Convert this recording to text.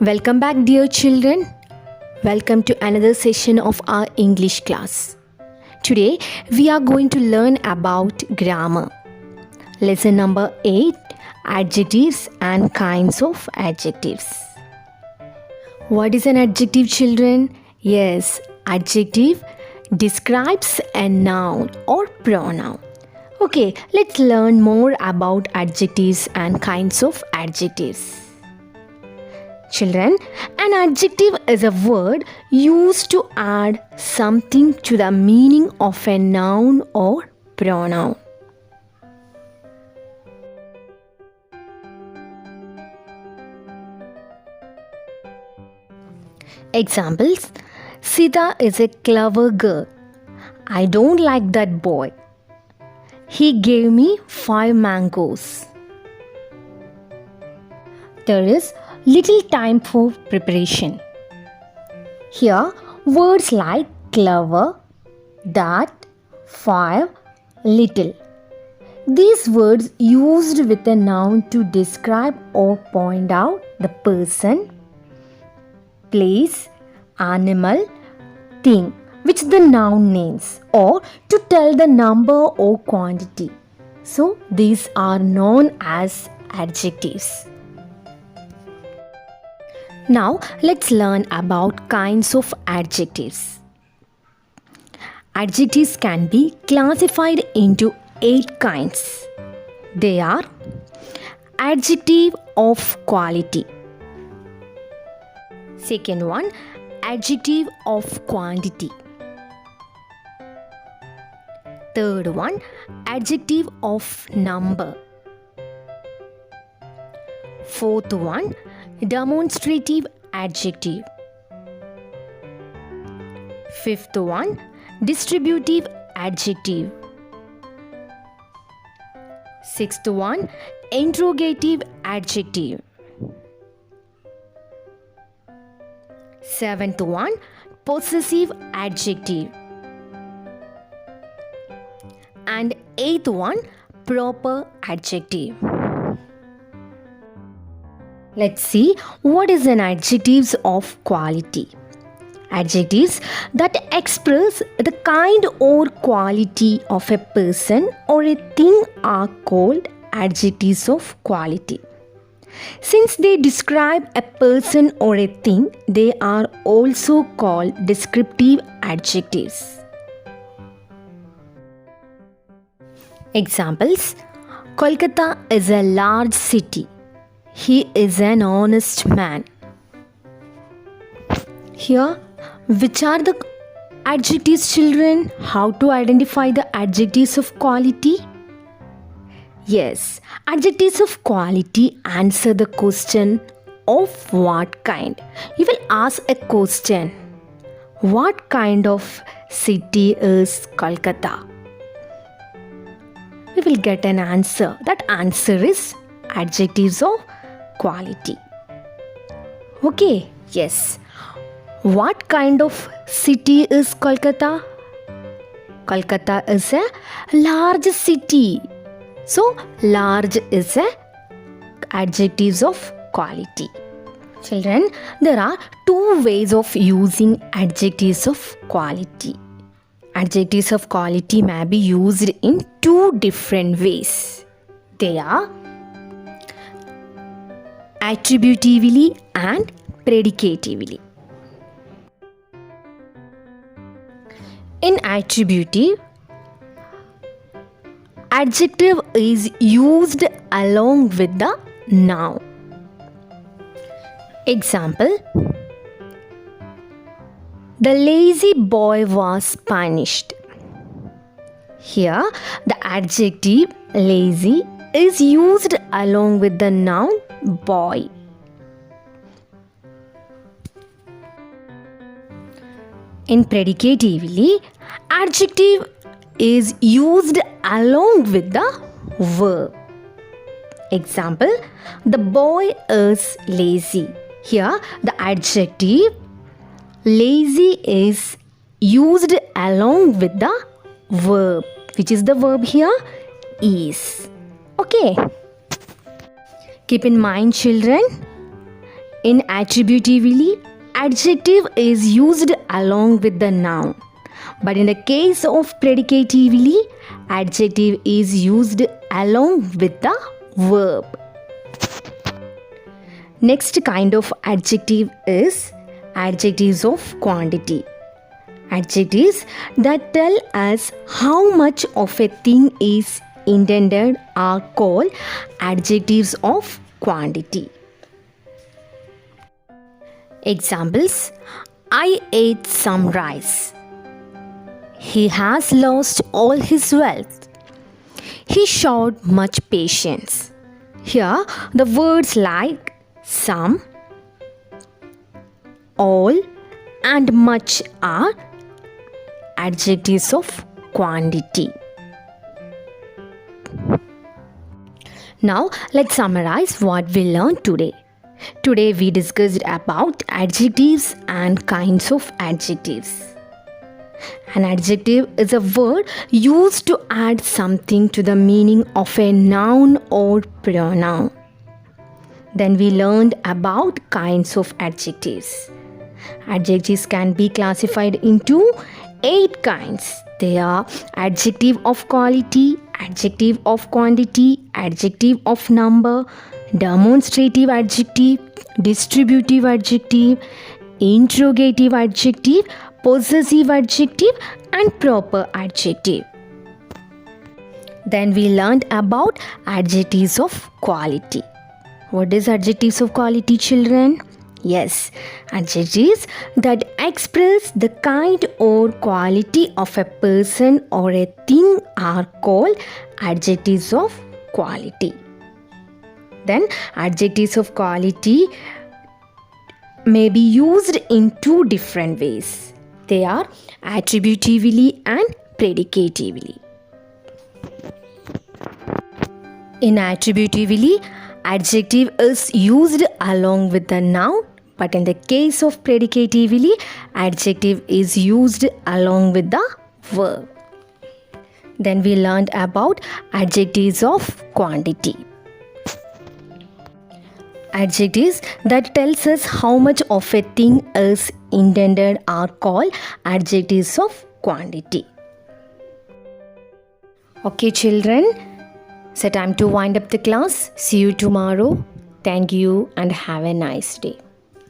Welcome back, dear children. Welcome to another session of our English class. Today, we are going to learn about grammar. Lesson number 8, Adjectives and Kinds of Adjectives. What is an adjective, children? Yes, adjective describes a noun or pronoun. Okay, let's learn more about adjectives and kinds of adjectives. Children, an adjective is a word used to add something to the meaning of a noun or pronoun. Examples: Sita is a clever girl. I don't like that boy. He gave me 5 mangoes. There is little time for preparation. Here, words like clever, that, 5, little. These words used with a noun to describe or point out the person, place, animal, thing which the noun names, or to tell the number or quantity. So, these are known as adjectives. Now, let's learn about kinds of adjectives. Adjectives can be classified into 8 kinds. They are: adjective of quality. Second one, adjective of quantity. Third one, adjective of number. Fourth one, demonstrative adjective. Fifth one, distributive adjective. Sixth one, interrogative adjective. Seventh one, possessive adjective. And eighth one, proper adjective. Let's see what is an adjectives of quality. Adjectives that express the kind or quality of a person or a thing are called adjectives of quality. Since they describe a person or a thing, they are also called descriptive adjectives. Examples: Kolkata is a large city. He is an honest man. Here, which are the adjectives, children? How to identify the adjectives of quality? Yes, adjectives of quality answer the question of what kind. You will ask a question: what kind of city is Kolkata? We will get an answer. That answer is adjectives of quality. Okay, yes. What kind of city is Kolkata? Kolkata is a large city. So, large is a adjectives of quality. Children, there are 2 ways of using adjectives of quality. Adjectives of quality may be used in 2 different ways. They are attributively and predicatively. In attributive, adjective is used along with the noun. Example: the lazy boy was punished. Here, the adjective lazy is used along with the noun boy. In predicatively, adjective is used along with the verb. Example: the boy is lazy. Here, the adjective lazy is used along with the verb. Which is the verb here? Is. Okay. Keep in mind, children, In attributively, adjective is used along with the noun. But in the case of predicatively, adjective is used along with the verb. Next kind of adjective is adjectives of quantity. Adjectives that tell us how much of a thing is intended are called adjectives of quantity. Examples: I ate some rice. He has lost all his wealth. He showed much patience. Here, the words like some, all, and much are adjectives of quantity. Now, let's summarize what we learned today. Today, we discussed about adjectives and kinds of adjectives. An adjective is a word used to add something to the meaning of a noun or pronoun. Then we learned about kinds of adjectives. Adjectives can be classified into 8 kinds. They are adjective of quality, adjective of quantity, adjective of number, demonstrative adjective, distributive adjective, interrogative adjective, possessive adjective, and proper adjective. Then we learned about adjectives of quality. What is adjectives of quality, children? Yes, adjectives that express the kind or quality of a person or a thing are called adjectives of quality. Then adjectives of quality may be used in 2 different ways. They are attributively and predicatively. In attributively, adjective is used along with the noun, but in the case of predicatively, adjective is used along with the verb. Then we learned about adjectives of quantity. Adjectives that tells us how much of a thing is intended are called adjectives of quantity. Okay, children, it's time to wind up the class. See you tomorrow. Thank you and have a nice day.